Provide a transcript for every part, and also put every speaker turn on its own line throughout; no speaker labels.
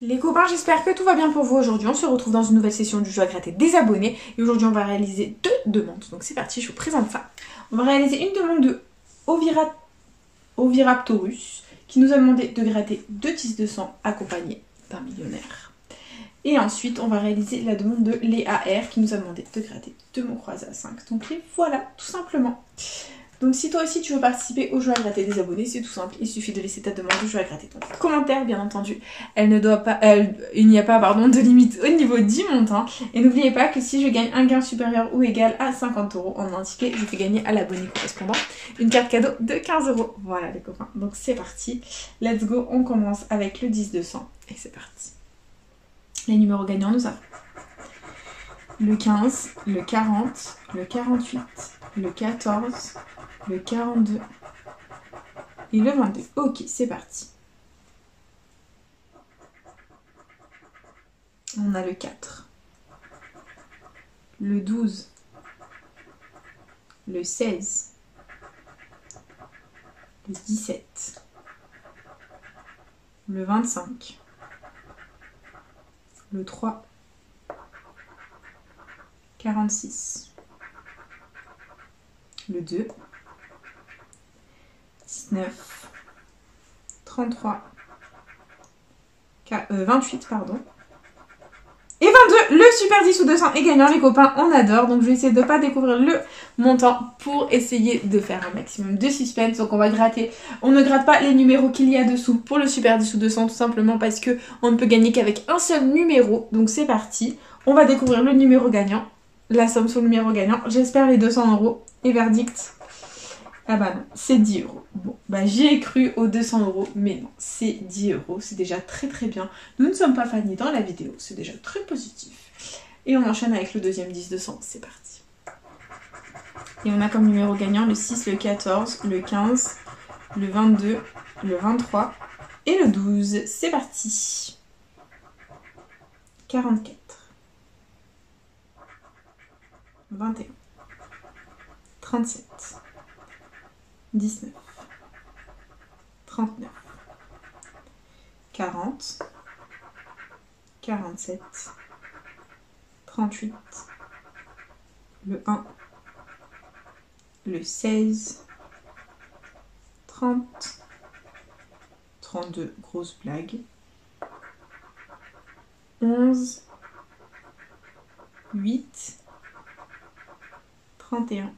Les copains, j'espère que tout va bien pour vous aujourd'hui. On se retrouve dans une nouvelle session du jeu à gratter des abonnés. Et aujourd'hui, on va réaliser 2 demandes. Donc c'est parti, je vous présente ça. On va réaliser une demande de Oviraptorus qui nous a demandé de gratter 2 tiges de sang accompagnés d'un millionnaire. Et ensuite, on va réaliser la demande de Léa R qui nous a demandé de gratter 2 mots croisés à 5. Donc les voilà, tout simplement. Donc si toi aussi tu veux participer au jeu à gratter des abonnés, c'est tout simple, il suffit de laisser ta demande de jeu à gratter. Donc commentaire bien entendu, il n'y a pas de limite au niveau du montant. Et n'oubliez pas que si je gagne un gain supérieur ou égal à 50 € en un ticket, je fais gagner à l'abonné correspondant une carte cadeau de 15 €. Voilà les copains, donc c'est parti, let's go, on commence avec le 10 200 et c'est parti. Les numéros gagnants, nous avons le 15, le 40, le 48, le 14, le 42 et le 22. Ok, c'est parti. On a le 4, le 12, le 16, le 17, le 25, le 3, 46, le 2, 19, 33, 28, pardon. Et 22, le super 10 ou 200 est gagnant, les copains, on adore. Donc je vais essayer de ne pas découvrir le montant pour essayer de faire un maximum de suspense. Donc on va gratter, on ne gratte pas les numéros qu'il y a dessous pour le super 10 ou 200, tout simplement parce que on ne peut gagner qu'avec un seul numéro. Donc c'est parti, on va découvrir le numéro gagnant, la somme sur le numéro gagnant. J'espère les 200 € et verdict. Ah bah non, c'est 10 €. Bon, bah j'y ai cru aux 200 €, mais non, c'est 10 €, c'est déjà très très bien. Nous ne sommes pas fanés dans la vidéo, c'est déjà très positif. Et on enchaîne avec le deuxième 10 200, c'est parti. Et on a comme numéro gagnant le 6, le 14, le 15, le 22, le 23 et le 12. C'est parti. 44, 21, 37, 19, 39, 40, 47, 38, le 1, le 16, 30, 32, grosse blague, 11, 8, 31,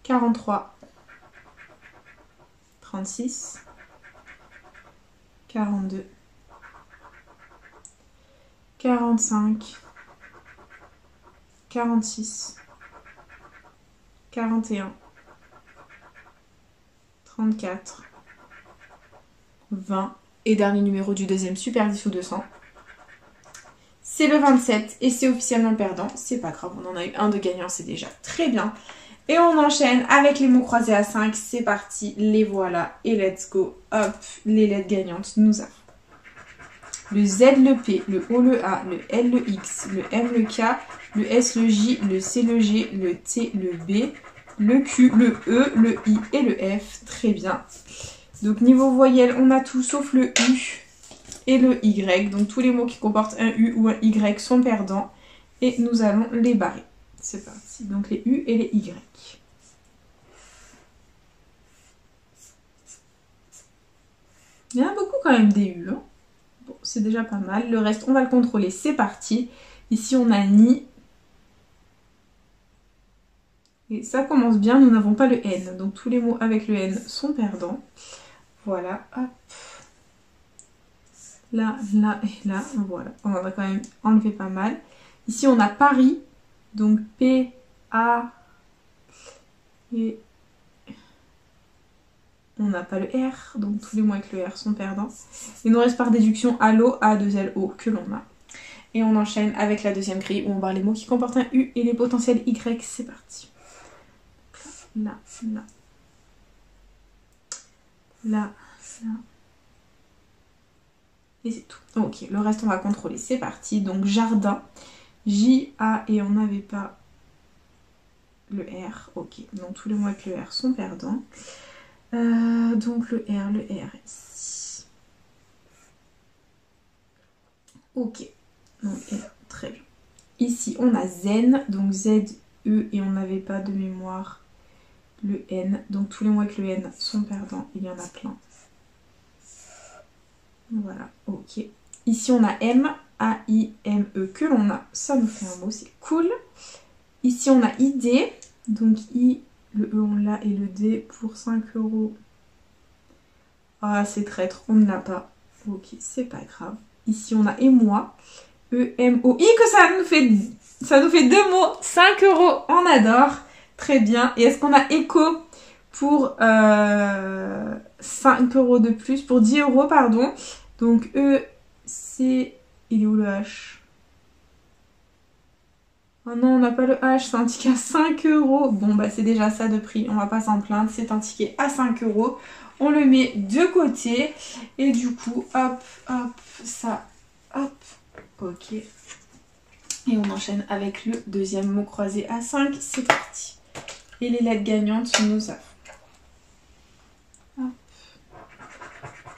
43, 36, 42, 45, 46, 41, 34, 20 et dernier numéro du deuxième super 10 ou 200. C'est le 27 et c'est officiellement perdant. C'est pas grave, on en a eu un de gagnant, c'est déjà très bien. Et on enchaîne avec les mots croisés à 5. C'est parti, les voilà et let's go. Hop, les lettres gagnantes, nous avons le Z, le P, le O, le A, le L, le X, le M, le K, le S, le J, le C, le G, le T, le B, le Q, le E, le I et le F. Très bien. Donc niveau voyelle, on a tout sauf le U et le Y. Donc tous les mots qui comportent un U ou un Y sont perdants. Et nous allons les barrer. C'est parti. Donc les U et les Y. Il y en a beaucoup quand même des U. Hein. Bon, c'est déjà pas mal. Le reste, on va le contrôler. C'est parti. Ici, on a ni. Et ça commence bien. Nous n'avons pas le N. Donc tous les mots avec le N sont perdants. Voilà. Hop. Là, là et là. Voilà. On va quand même enlever pas mal. Ici, on a Paris. Donc P, A et on n'a pas le R, donc tous les mots avec le R sont perdants. Il nous reste par déduction Allo, A, 2 L, O que l'on a. Et on enchaîne avec la deuxième grille où on barre les mots qui comportent un U et les potentiels Y. C'est parti. Là, là. Là, là. Et c'est tout. Ok, le reste on va contrôler. C'est parti. Donc jardin. J, A et on n'avait pas le R. Ok, donc tous les mots avec le R sont perdants. Donc le R ici. Ok, donc très bien. Ici on a Zen, donc Z, E et on n'avait pas de mémoire le N. Donc tous les mots avec le N sont perdants, il y en a plein. Voilà, ok. Ici on a M, A-I-M-E que l'on a, ça nous fait un mot, c'est cool. Ici on a ID, donc I, le E on l'a et le D pour 5 €. Ah c'est traître, on ne l'a pas. Ok, c'est pas grave. Ici on a émoi, E-M-O-I, que ça nous fait 2 mots, 5 €, on adore. Très bien. Et est-ce qu'on a écho pour 5 € de plus, pour 10 €, pardon. Donc E, C, il est où le H? Oh non, on n'a pas le H, c'est un ticket à 5 €. Bon, bah c'est déjà ça de prix, on va pas s'en plaindre, c'est un ticket à 5 €. On le met de côté et du coup, hop, hop, ça, hop, ok. Et on enchaîne avec le deuxième mot croisé à 5, c'est parti. Et les lettres gagnantes, nous avons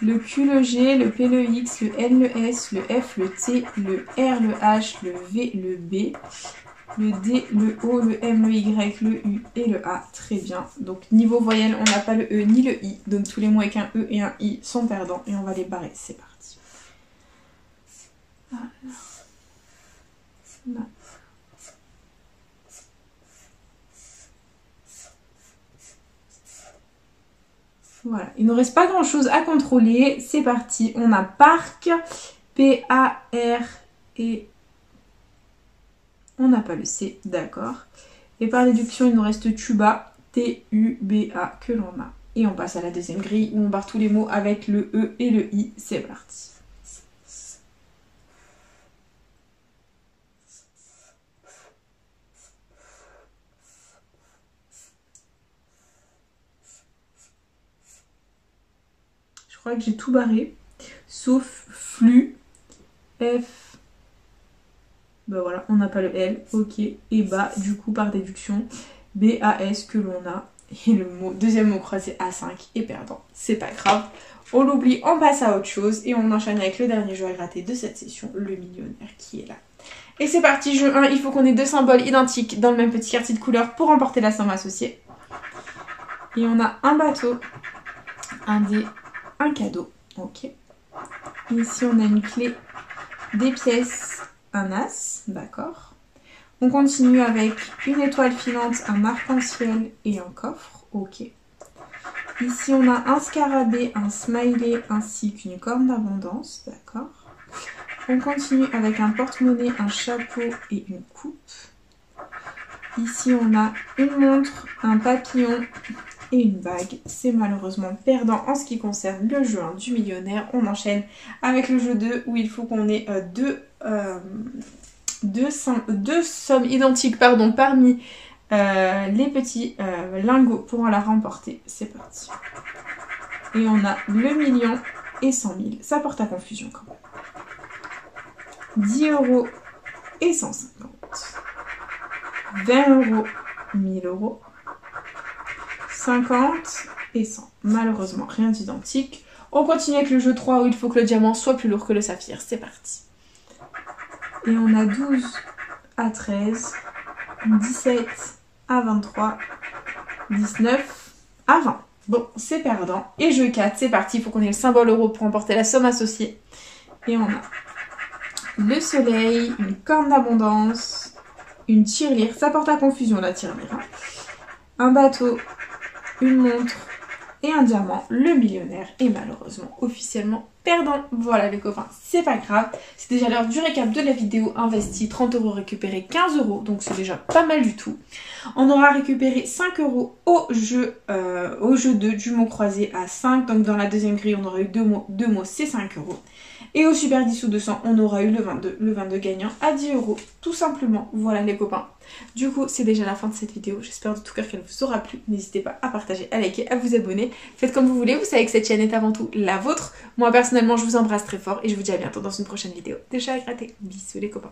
le Q, le G, le P, le X, le N, le S, le F, le T, le R, le H, le V, le B, le D, le O, le M, le Y, le U et le A. Très bien. Donc niveau voyelle, on n'a pas le E ni le I. Donc tous les mots avec un E et un I sont perdants et on va les barrer. C'est parti. Alors. Là. Voilà, il ne nous reste pas grand chose à contrôler, c'est parti, on a parc, P-A-R et on n'a pas le C, d'accord. Et par déduction, il nous reste tuba, T-U-B-A que l'on a. Et on passe à la deuxième grille où on barre tous les mots avec le E et le I, c'est parti. Je crois que j'ai tout barré, sauf flux, F, ben voilà, on n'a pas le L, ok, et bas, du coup par déduction, B-A-S que l'on a, et le deuxième mot croisé A5 est perdant, c'est pas grave, on l'oublie, on passe à autre chose, et on enchaîne avec le dernier jeu à gratter de cette session, le millionnaire qui est là. Et c'est parti, jeu 1, il faut qu'on ait 2 symboles identiques dans le même petit quartier de couleur pour remporter la somme associée. Et on a un bateau, un dé, un cadeau, ok. Ici on a une clé, des pièces, un as, d'accord. On continue avec une étoile filante, un arc-en-ciel et un coffre, ok. Ici on a un scarabée, un smiley ainsi qu'une corne d'abondance, d'accord. On continue avec un porte-monnaie, un chapeau et une coupe. Ici on a une montre, un papillon et une bague. C'est malheureusement perdant en ce qui concerne le jeu 1 du millionnaire. On enchaîne avec le jeu 2 où il faut qu'on ait deux sommes identiques parmi les petits lingots pour la remporter. C'est parti. Et on a le million et 100 000. Ça porte à confusion quand même. 10 € et 150. 20 €, 1000 €. 50 et 100. Malheureusement, rien d'identique. On continue avec le jeu 3 où il faut que le diamant soit plus lourd que le saphir. C'est parti. Et on a 12 à 13, 17 à 23, 19 à 20. Bon, c'est perdant. Et jeu 4, c'est parti. Il faut qu'on ait le symbole euro pour emporter la somme associée. Et on a le soleil, une corne d'abondance, une tirelire. Ça porte à confusion la tirelire. Un bateau, une montre et un diamant. Le millionnaire est malheureusement officiellement perdant. Voilà les copains, c'est pas grave. C'est déjà l'heure du récap de la vidéo. Investi 30 € récupéré 15 €. Donc c'est déjà pas mal du tout. On aura récupéré 5 € au jeu 2 du mot croisé à 5. Donc dans la deuxième grille on aura eu deux mots c'est 5 €. Et au super 10 ou 200 on aura eu le 22 gagnant à 10 € tout simplement. Voilà les copains. Du coup c'est déjà la fin de cette vidéo. J'espère de tout cœur qu'elle vous aura plu. N'hésitez pas à partager, à liker, à vous abonner. Faites comme vous voulez, vous savez que cette chaîne est avant tout la vôtre. Moi personnellement je vous embrasse très fort et je vous dis à bientôt dans une prochaine vidéo de chat à gratter. Bisous les copains.